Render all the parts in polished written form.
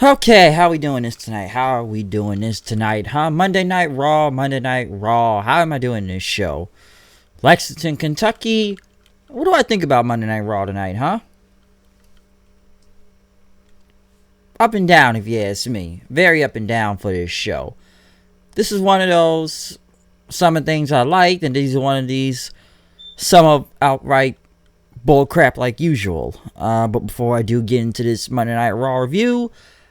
Okay, how we doing this tonight? How are we doing this tonight, huh? Monday Night Raw, Monday Night Raw. How am I doing this show? Lexington, Kentucky. What do I think about Monday Night Raw tonight, huh? Up and down, if you ask me. Very up and down for this show. This is one of those some of the things I liked, and these are one of these some of outright bullcrap like usual. But before I do get into this Monday Night Raw review,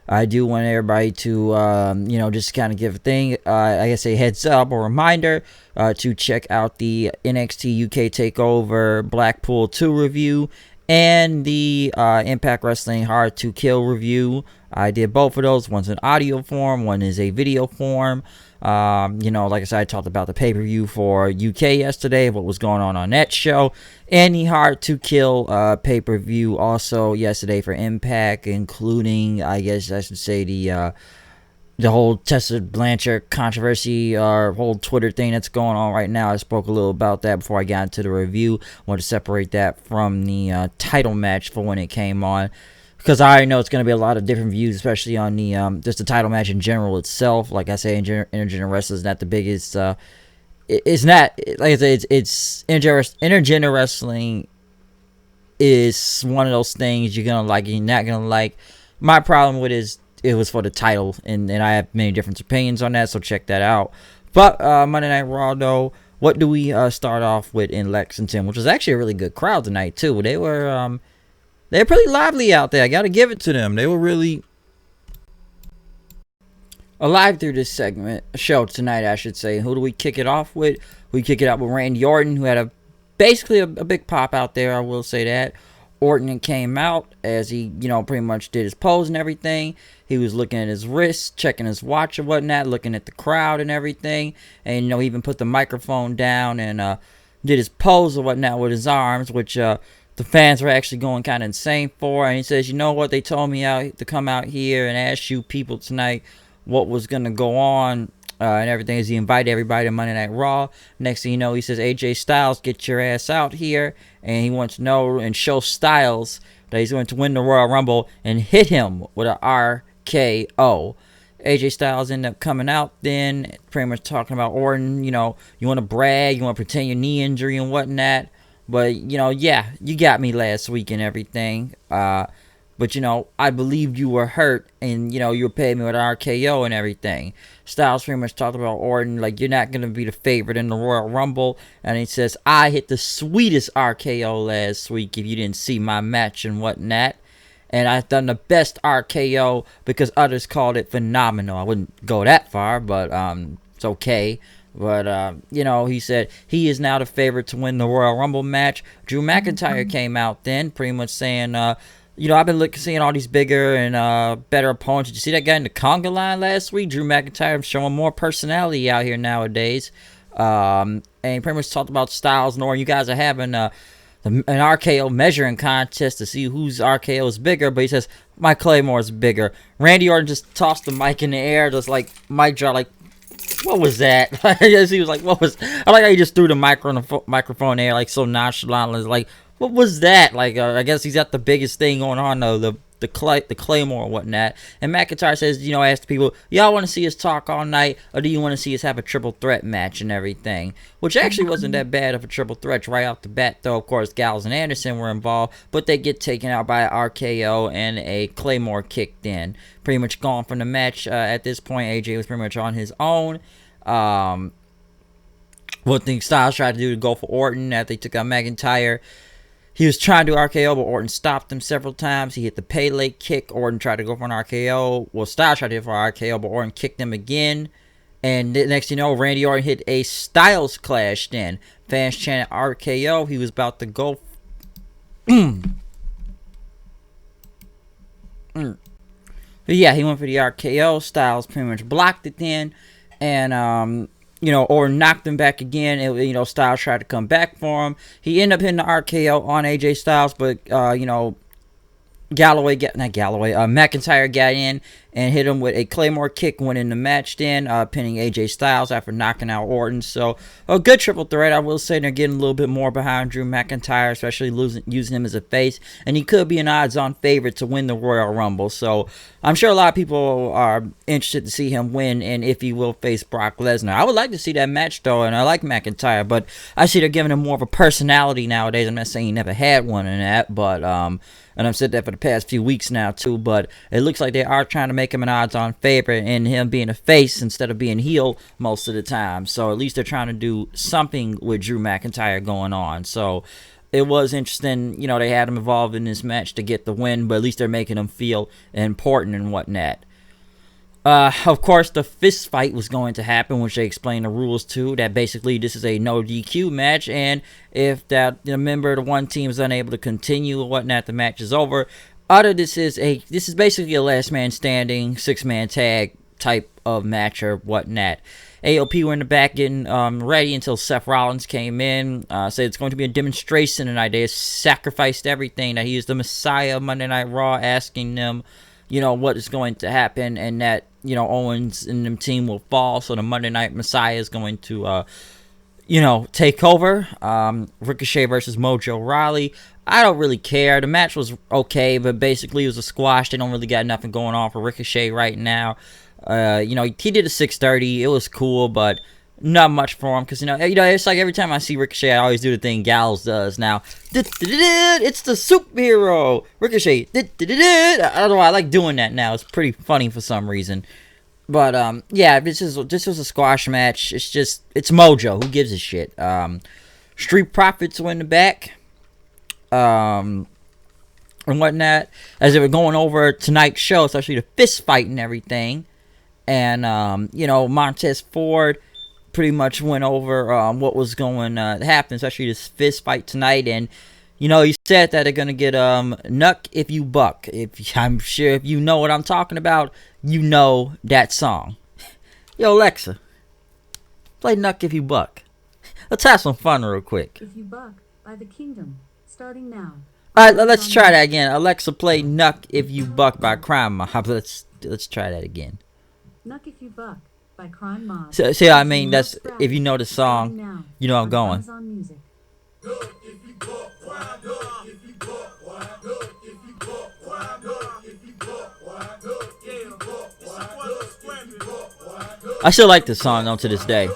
I do want everybody to, just kind of give a thing, I guess a heads up or reminder to check out the NXT UK TakeOver Blackpool 2 review and the Impact Wrestling Hard to Kill review. I did both of those. One's in audio form, one is a video form. Like I said, I talked about the pay-per-view for UK yesterday, what was going on that show, and the Hard to Kill pay-per-view also yesterday for Impact, including, I guess I should say, the whole Tessa Blanchard controversy, whole Twitter thing that's going on right now. I spoke a little about that before I got into the review. I wanted to separate that from the title match for when it came on, because I already know it's going to be a lot of different views, especially on the just the title match in general itself. Like I say, Intergender Wrestling is not the biggest. It's not, like I said, it's Intergender Wrestling is one of those things you're going to like and you're not going to like. My problem with it was for the title, and I have many different opinions on that, so check that out. But Monday Night Raw, though, what do we start off with in Lexington, which was actually a really good crowd tonight, too. They were pretty lively out there. I got to give it to them. They were really alive through this show tonight, I should say. Who do we kick it off with? We kick it out with Randy Orton, who had basically a big pop out there, I will say that. Orton came out as he, pretty much did his pose and everything. He was looking at his wrist, checking his watch and whatnot, looking at the crowd and everything. And, he even put the microphone down and did his pose or whatnot with his arms, which the fans were actually going kind of insane for. And he says, you know what, they told me to come out here and ask you people tonight what was going to go on and everything, as he invited everybody to Monday Night Raw. Next thing you know, he says, AJ Styles, get your ass out here. And he wants to know and show Styles that he's going to win the Royal Rumble and hit him with an RKO. AJ Styles ended up coming out then, pretty much talking about Orton, you want to brag, you want to pretend your knee injury and whatnot. But, yeah, you got me last week and everything. But, I believed you were hurt and, you were paying me with RKO and everything. Styles pretty much talked about Orton, like, you're not going to be the favorite in the Royal Rumble. And he says, I hit the sweetest RKO last week if you didn't see my match and whatnot. And I've done the best RKO because others called it phenomenal. I wouldn't go that far, but it's okay. But, he said he is now the favorite to win the Royal Rumble match. Drew McIntyre came out then, pretty much saying, I've been seeing all these bigger and better opponents. Did you see that guy in the conga line last week? Drew McIntyre showing more personality out here nowadays. And he pretty much talked about Styles and Orton. You guys are having an RKO measuring contest to see whose RKO is bigger. But he says, my Claymore is bigger. Randy Orton just tossed the mic in the air, just like mic drop, like, what was that? He was like, what was... I like how he just threw the microphone in the air, like, so nonchalant. Like, what was that? Like, I guess he's got the biggest thing going on, though, the Claymore and whatnot. And McIntyre says, ask people, y'all want to see us talk all night, or do you want to see us have a triple threat match and everything? Which actually wasn't that bad of a triple threat right off the bat, though. Of course, Gallows and Anderson were involved, but they get taken out by an RKO and a Claymore kicked in. Pretty much gone from the match at this point. AJ was pretty much on his own. What thing Styles tried to do to go for Orton after they took out McIntyre. He was trying to do RKO, but Orton stopped him several times. He hit the Pele kick. Orton tried to go for an RKO. Well, Styles tried to hit for an RKO, but Orton kicked him again. And next thing you know, Randy Orton hit a Styles clash then. Fans chanted RKO. He was about to go. But yeah, he went for the RKO. Styles pretty much blocked it then. And, Orton knocked him back again. Styles tried to come back for him. He ended up hitting the RKO on AJ Styles, but, McIntyre got in and hit him with a Claymore kick, winning the match then, pinning AJ Styles after knocking out Orton. So a good triple threat. I will say they're getting a little bit more behind Drew McIntyre, especially using him as a face, and he could be an odds-on favorite to win the Royal Rumble. So I'm sure a lot of people are interested to see him win, and if he will face Brock Lesnar. I would like to see that match though, and I like McIntyre, but I see they're giving him more of a personality nowadays. I'm not saying he never had one in that, but and I've said that for the past few weeks now too, but it looks like they are trying to make him an odds-on favorite and him being a face instead of being heel most of the time. So at least they're trying to do something with Drew McIntyre going on. So it was interesting, you know, they had him involved in this match to get the win, but at least they're making him feel important and whatnot. Of course, the fist fight was going to happen, which they explained the rules to. That basically this is a no DQ match, and if that member of the one team is unable to continue or whatnot, the match is over. This is basically a last man standing 6-man tag type of match or whatnot. AOP were in the back getting ready until Seth Rollins came in. Said it's going to be a demonstration tonight. They sacrificed everything. That he is the Messiah of Monday Night Raw, asking them, you know, what is going to happen, and that, you know, Owens and them team will fall, so the Monday Night Messiah is going to, you know, take over. Ricochet versus Mojo Rawley. I don't really care. The match was okay, but basically it was a squash. They don't really got nothing going on for Ricochet right now. You know, he did a 630. It was cool, but not much for him, because, you know, it's like every time I see Ricochet, I always do the thing Gallows does now. It's the superhero Ricochet. I don't know, I like doing that now. It's pretty funny for some reason. But yeah, this was a squash match. It's Mojo. Who gives a shit? Street Profits were in the back, and whatnot, as they were going over tonight's show, especially the fist fight and everything. And you know, Montez Ford pretty much went over what was going to happen, especially this fist fight tonight. And, you know, he said that they're going to get Knuck If You Buck. I'm sure if you know what I'm talking about, you know that song. Yo, Alexa, play Knuck If You Buck. Let's have some fun real quick. If You Buck by The Kingdom, starting now. Alright, let's try that again. Alexa, play Knuck If You Buck by Crime Mob. Let's try that again. Knuck If You Buck by Crime Mob. See, I mean, that's, if you know the song, you know I'm going. Amazon Music. I still like this song though to this day.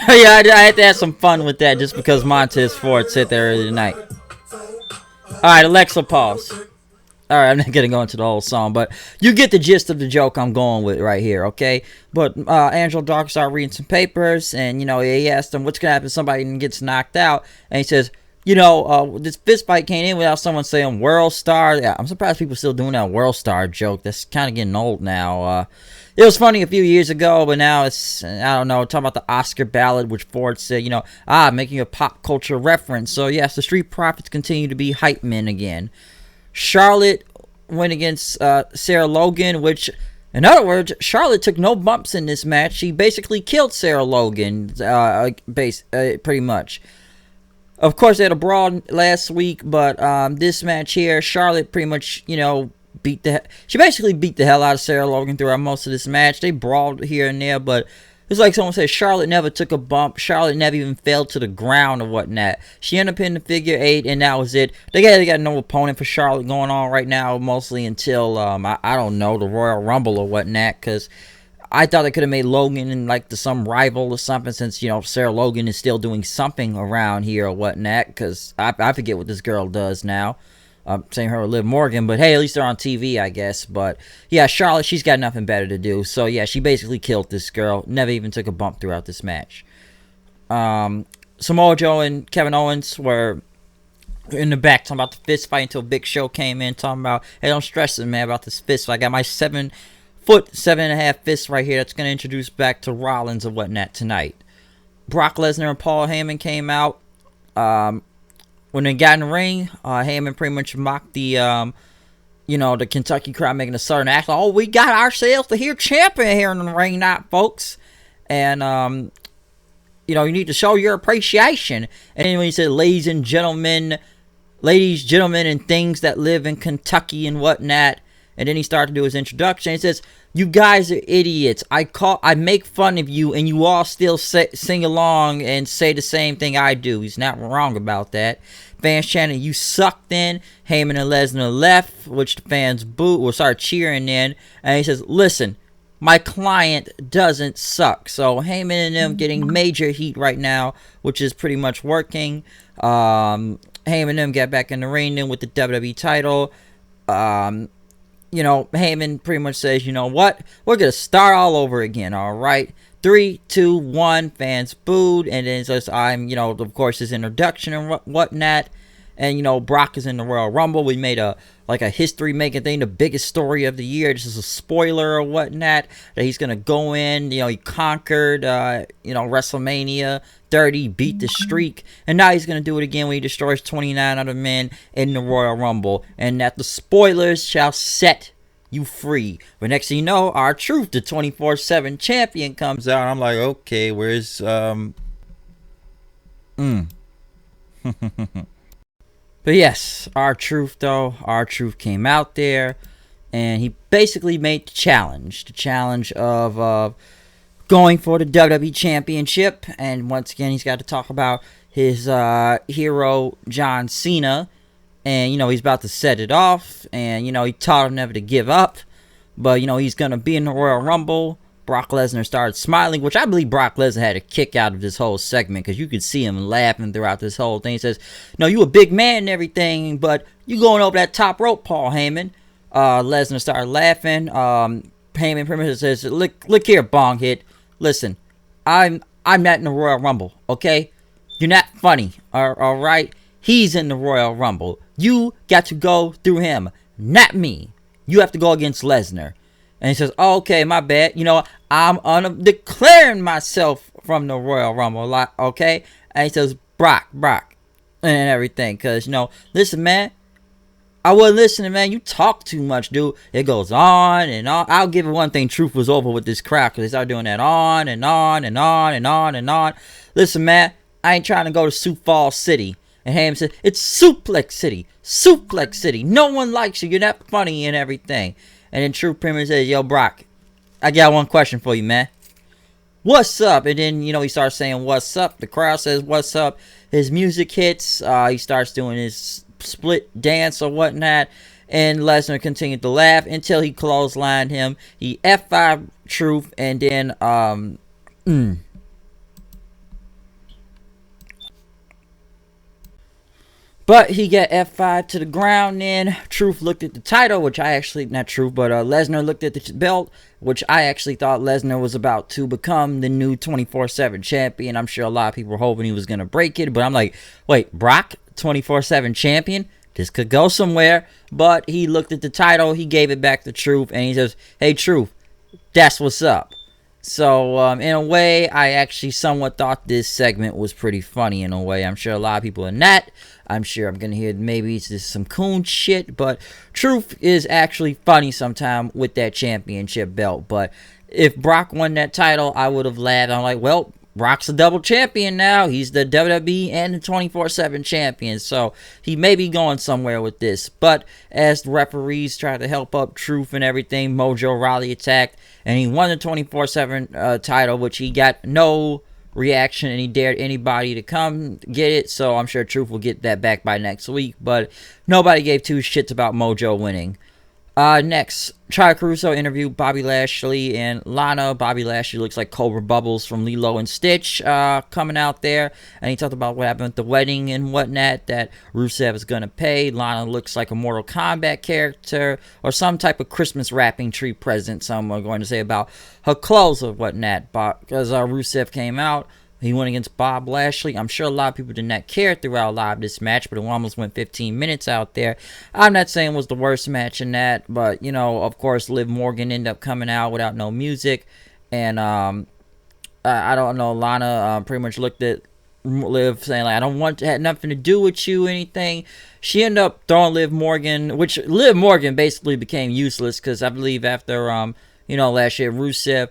Yeah, I had to have some fun with that just because Montez Ford said there earlier tonight. Alright, Alexa, pause. Alright, I'm not gonna go into the whole song, but you get the gist of the joke I'm going with right here, okay? But Angelo Dawkins started reading some papers, and, you know, he asked him what's gonna happen if somebody gets knocked out, and he says, you know, this fist fight came in without someone saying World Star. Yeah, I'm surprised people still doing that World Star joke. That's kind of getting old now. It was funny a few years ago, but now it's, I don't know, talking about the Oscar ballad, which Ford said, you know, making a pop culture reference. So, yes, the Street Profits continue to be hype men again. Charlotte went against Sarah Logan, which, in other words, Charlotte took no bumps in this match. She basically killed Sarah Logan, pretty much. Of course, they had a brawl last week, but this match here, Charlotte pretty much, you know, she basically beat the hell out of Sarah Logan throughout most of this match. They brawled here and there, but it's like someone said, Charlotte never took a bump. Charlotte never even fell to the ground or whatnot. She ended up in the figure 8, and that was it. They got no opponent for Charlotte going on right now, mostly until, I don't know, the Royal Rumble or whatnot, because I thought they could have made Logan in like some rival or something, since, you know, Sarah Logan is still doing something around here or whatnot, because I forget what this girl does now. Same her with Liv Morgan, but hey, at least they're on TV, I guess. But yeah, Charlotte, she's got nothing better to do. So yeah, she basically killed this girl. Never even took a bump throughout this match. Samoa Joe and Kevin Owens were in the back talking about the fist fight until Big Show came in talking about, hey, don't stress it, man, about this fist fight. I got my 7', 7.5 fist right here that's going to introduce back to Rollins and whatnot tonight. Brock Lesnar and Paul Heyman came out. When they got in the ring, Heyman pretty much mocked the, you know, the Kentucky crowd, making a southern accent. Oh, we got ourselves the here champion here in the ring, not folks. And you need to show your appreciation. And then when he said, ladies, gentlemen, and things that live in Kentucky and whatnot. And then he started to do his introduction. He says, you guys are idiots. I make fun of you, and you all still sing along and say the same thing I do. He's not wrong about that. Fans chanting, you suck then. Heyman and Lesnar left, which the fans booed or started cheering in. And he says, listen, my client doesn't suck. So Heyman and them getting major heat right now, which is pretty much working. Heyman and them get back in the ring then with the WWE title. Heyman pretty much says, you know what? We're going to start all over again, all right? 3, 2, 1, fans booed. And then says, of course, his introduction and whatnot. And, Brock is in the Royal Rumble. We made a history-making thing, the biggest story of the year. This is a spoiler or whatnot, that he's going to go in. He conquered, WrestleMania 30, beat the streak. And now he's going to do it again when he destroys 29 other men in the Royal Rumble. And that the spoilers shall set you free. But next thing you know, R-Truth, the 24/7 champion, comes out. I'm like, okay, where's, But yes, R-Truth came out there, and he basically made the challenge of going for the WWE Championship. And once again, he's got to talk about his hero, John Cena. And, he's about to set it off, and, he taught him never to give up. But, he's going to be in the Royal Rumble. Brock Lesnar started smiling, which I believe Brock Lesnar had a kick out of this whole segment, because you could see him laughing throughout this whole thing. He says, no, you a big man and everything, but you going over that top rope, Paul Heyman. Lesnar started laughing. Heyman pretty much says, look here, Bong Hit. Listen, I'm not in the Royal Rumble, okay? You're not funny, all right? He's in the Royal Rumble. You got to go through him, not me. You have to go against Lesnar. And he says, oh, okay, my bad. I'm declaring myself from the Royal Rumble, okay? And he says, Brock, and everything. Because, listen, man, I wasn't listening, man. You talk too much, dude. It goes on and on. I'll give it one thing. Truth was over with this crowd, because they started doing that on and on and on and on and on. Listen, man, I ain't trying to go to Sioux Falls City. And Ham said, it's Suplex City. No one likes you. You're not funny and everything. And then Truth pretty much says, yo, Brock, I got one question for you, man. What's up? And then, he starts saying, what's up? The crowd says, what's up? His music hits. He starts doing his split dance or whatnot. And Lesnar continued to laugh until he clotheslined him. He F5 Truth, and then, But he got F5 to the ground then. Truth looked at the title, which I actually, not Truth, but Lesnar looked at the belt, which I actually thought Lesnar was about to become the new 24/7 champion. I'm sure a lot of people were hoping he was going to break it, but I'm like, wait, Brock, 24/7 champion? This could go somewhere. But he looked at the title, he gave it back to Truth, and he says, hey, Truth, that's what's up. So, in a way, I actually somewhat thought this segment was pretty funny in a way. I'm sure a lot of people are not. I'm sure I'm going to hear maybe it's just some coon shit, but Truth is actually funny sometime with that championship belt. But if Brock won that title, I would have laughed. I'm like, well, Brock's a double champion now. He's the WWE and the 24/7 champion, so he may be going somewhere with this. But as the referees try to help up Truth and everything, Mojo Rawley attacked, and he won the 24/7 title, which he got no reaction, and he dared anybody to come get it. So I'm sure Truth will get that back by next week. But nobody gave two shits about Mojo winning. Next, Chad Caruso interviewed Bobby Lashley and Lana. Bobby Lashley looks like Cobra Bubbles from Lilo and Stitch coming out there. And he talked about what happened at the wedding and whatnot, that Rusev is going to pay. Lana looks like a Mortal Kombat character or some type of Christmas wrapping tree present, some are going to say, about her clothes or whatnot. Because Rusev came out. He went against Bob Lashley. I'm sure a lot of people did not care throughout a lot of this match, but it almost went 15 minutes out there. I'm not saying it was the worst match in that, but, of course, Liv Morgan ended up coming out without no music. And I don't know, Lana pretty much looked at Liv saying, like, I don't want to have nothing to do with you, anything. She ended up throwing Liv Morgan, which Liv Morgan basically became useless, because I believe after, last year, Rusev,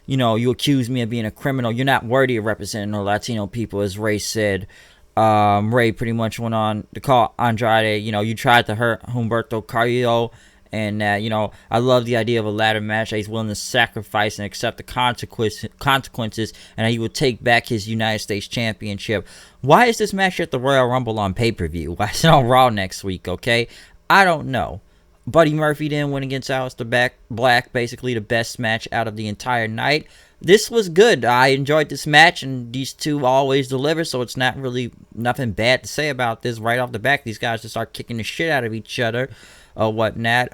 you know, you accuse me of being a criminal. You're not worthy of representing the Latino people, as Ray said. Ray pretty much went on to call Andrade, you know, you tried to hurt Humberto Carrillo. And you know, I love the idea of a ladder match that he's willing to sacrifice and accept the consequences, and that he would take back his United States Championship. Why is this match at the Royal Rumble on pay-per-view? Why is it on Raw next week, okay? I don't know. Buddy Murphy then went against Aleister Black, basically the best match out of the entire night. This was good. I enjoyed this match, and these two always deliver, so it's not really nothing bad to say about this right off the back. These guys just start kicking the shit out of each other or whatnot.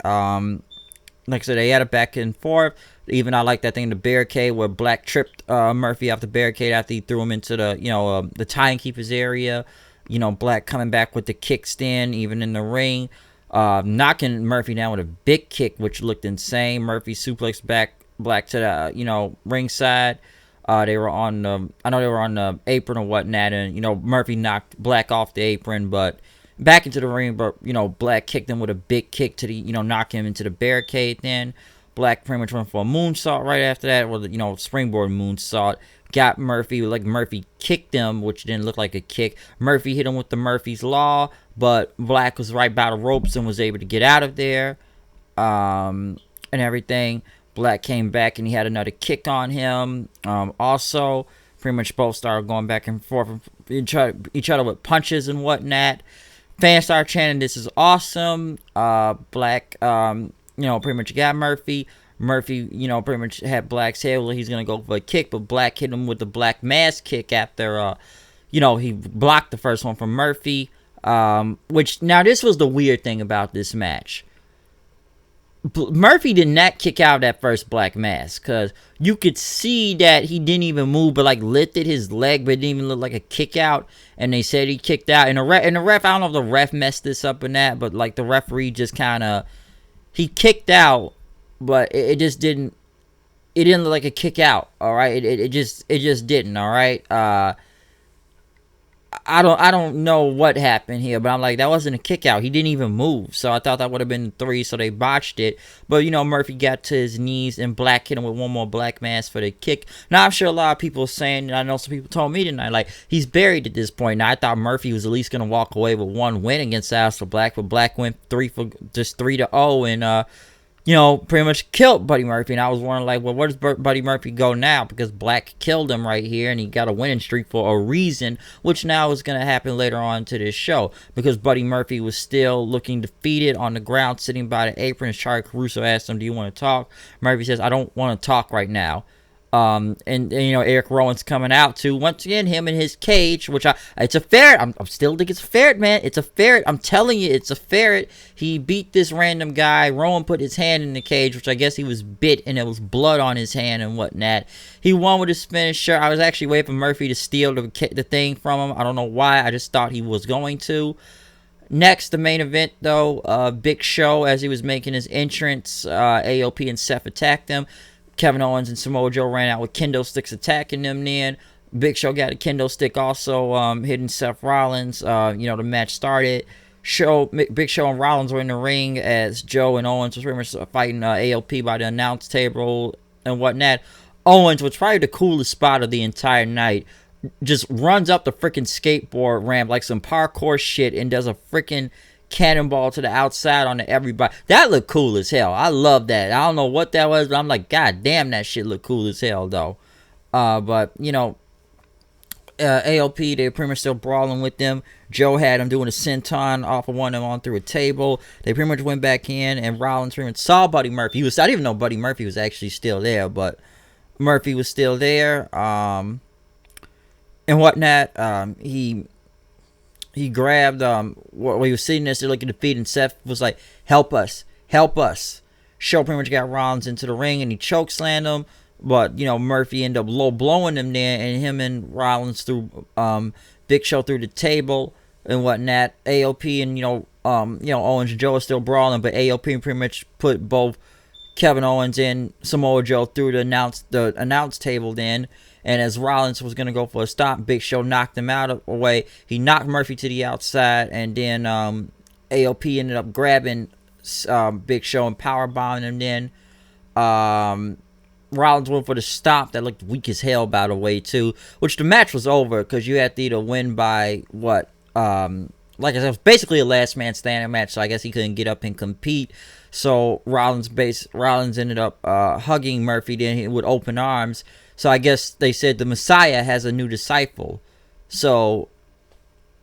Like I said, they had it back and forth. Even I like that thing, the barricade, where Black tripped Murphy off the barricade after he threw him into the, you know, the timekeeper's area. You know, Black coming back with the kickstand, even in the ring. Knocking Murphy down with a big kick, which looked insane. Murphy suplexed back Black to the, you know, ringside. They were on the, I know they were on the apron or whatnot, and, you know, Murphy knocked Black off the apron, but back into the ring. But, you know, Black kicked him with a big kick to the, you know, knock him into the barricade. Then Black pretty much went for a moonsault right after that, or the, you know, springboard moonsault. Got Murphy, like Murphy kicked him, which didn't look like a kick. Murphy hit him with the Murphy's Law, but Black was right by the ropes and was able to get out of there, and everything. Black came back and he had another kick on him. Also, pretty much both started going back and forth each other with punches and whatnot. Fans started chanting, "This is awesome." Black, you know, pretty much got Murphy. Murphy, you know, pretty much had Black's head. Well, he's going to go for a kick, but Black hit him with the Black Mass kick after, you know, he blocked the first one from Murphy. Which, now this was the weird thing about this match. Murphy did not kick out that first Black Mass, because you could see that he didn't even move, but like lifted his leg, but it didn't even look like a kick out. And they said he kicked out. And the ref, I don't know if the ref messed this up or not, but like the referee just kind of, he kicked out, but it just didn't, it didn't look like a kick out. All right, it just didn't. All right. I don't know what happened here, but I'm like, that wasn't a kick out. He didn't even move. So I thought that would have been 3, so they botched it. But, you know, Murphy got to his knees and Black hit him with one more Black Mass for the kick. Now, I'm sure a lot of people are saying, and I know some people told me tonight, like, he's buried at this point. Now, I thought Murphy was at least going to walk away with one win against Aleister Black, but Black went 3-0 and, you know, pretty much killed Buddy Murphy. And I was wondering, like, well, where does Buddy Murphy go now? Because Black killed him right here, and he got a winning streak for a reason, which now is going to happen later on to this show. Because Buddy Murphy was still looking defeated on the ground, sitting by the apron. As Charlie Caruso asked him, "Do you want to talk?" Murphy says, "I don't want to talk right now." And you know, Eric Rowan's coming out to, once again, him in his cage, which it's a ferret. I'm still think it's a ferret, man. It's a ferret. I'm telling you, it's a ferret. He beat this random guy. Rowan put his hand in the cage, which I guess he was bit and there was blood on his hand and whatnot. He won with his finisher. I was actually waiting for Murphy to steal the thing from him. I don't know why. I just thought he was going to. Next, the main event, though, Big Show, as he was making his entrance, AOP and Seth attacked him. Kevin Owens and Samoa Joe ran out with kendo sticks attacking them then. Big Show got a kendo stick also hitting Seth Rollins. You know, the match started. Big Show and Rollins were in the ring as Joe and Owens was pretty much fighting AOP by the announce table and whatnot. Owens, was probably the coolest spot of the entire night, just runs up the freaking skateboard ramp like some parkour shit and does a freaking cannonball to the outside on everybody. That looked cool as hell. I love that. I don't know what that was, but I'm like, God damn, that shit looked cool as hell, though. But, you know, AOP, they were pretty much still brawling with them. Joe had him doing a senton off of one of them on through a table. They pretty much went back in, and Rollins pretty much saw Buddy Murphy. I didn't even know Buddy Murphy was actually still there, but Murphy was still there. And whatnot. He grabbed, while he was sitting there still looking at the feet, and Seth was like, help us. Show pretty much got Rollins into the ring, and he chokeslammed him, but, you know, Murphy ended up low blowing him there, and him and Rollins threw, Big Show through the table and whatnot. AOP and, Owens and Joe are still brawling, but AOP pretty much put both Kevin Owens and Samoa Joe through the announce table then. And as Rollins was going to go for a stop, Big Show knocked him out of the way. He knocked Murphy to the outside, and then AOP ended up grabbing Big Show and powerbombing him then. Rollins went for the stomp that looked weak as hell, by the way, too. Which the match was over because you had to either win by what? Like I said, it was basically a last man standing match, so I guess he couldn't get up and compete. So Rollins ended up hugging Murphy then with open arms. So I guess they said the Messiah has a new disciple. So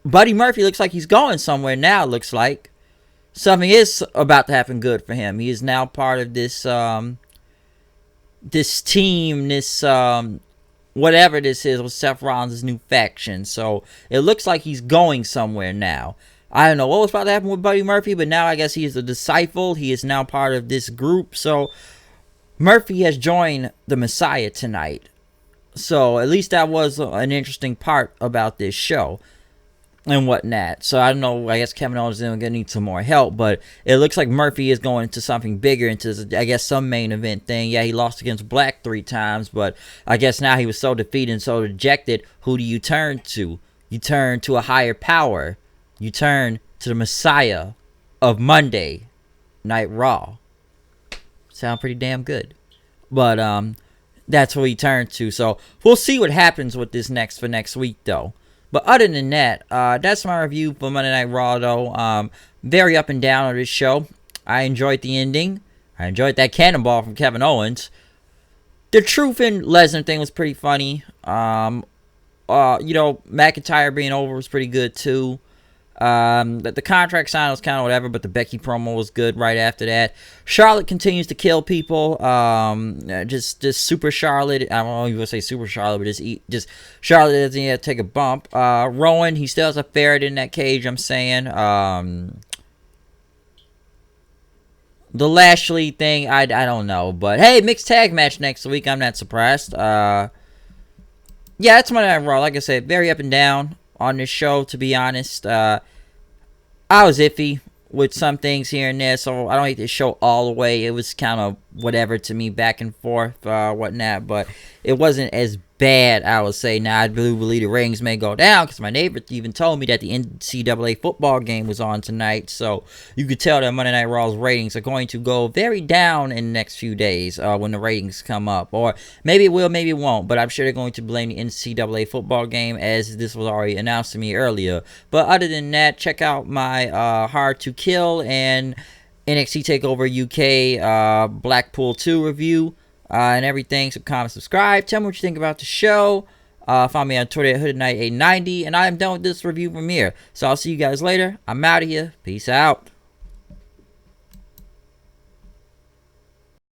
Buddy Murphy looks like he's going somewhere now. Looks like something is about to happen good for him. He is now part of this this team, this whatever this is with Seth Rollins' new faction. So it looks like he's going somewhere now. I don't know what was about to happen with Buddy Murphy, but now I guess he is a disciple. He is now part of this group. So Murphy has joined the Messiah tonight. So at least that was an interesting part about this show and whatnot. So I don't know, I guess Kevin Owens is going to need some more help, but it looks like Murphy is going into something bigger, into, I guess, some main event thing. Yeah, he lost against Black 3 times, but I guess now he was so defeated and so dejected. Who do you turn to? You turn to a higher power. You turn to the Messiah of Monday Night Raw. Sound pretty damn good. But that's who he turned to. So we'll see what happens with this next week, though. But other than that, that's my review for Monday Night Raw, though. Very up and down on this show. I enjoyed the ending. I enjoyed that cannonball from Kevin Owens. The Truth and Lesnar thing was pretty funny. McIntyre being over was pretty good, too. The contract sign was kind of whatever, but the Becky promo was good right after that. Charlotte continues to kill people. Just super Charlotte. I don't know if you would say super Charlotte, but just Charlotte doesn't even take a bump. Rowan, he still has a ferret in that cage, I'm saying. The Lashley thing, I don't know, but hey, mixed tag match next week. I'm not surprised. Yeah, that's Monday Night Raw. Like I said, very up and down on this show, to be honest. I was iffy with some things here and there, so I don't hate this show all the way. It was kind of whatever to me, back and forth, whatnot, but it wasn't as bad, I would say. Now, I do believe the ratings may go down, because my neighbor even told me that the NCAA football game was on tonight, so you could tell that Monday Night Raw's ratings are going to go very down in the next few days when the ratings come up. Or maybe it will, maybe it won't, but I'm sure they're going to blame the NCAA football game, as this was already announced to me earlier. But other than that, check out my Hard to Kill and NXT TakeOver UK Blackpool 2 review and everything. So comment, subscribe, tell me what you think about the show. Find me on Twitter at HoodedKnight890, and I am done with this review from here. So I'll see you guys later. I'm out of here. Peace out.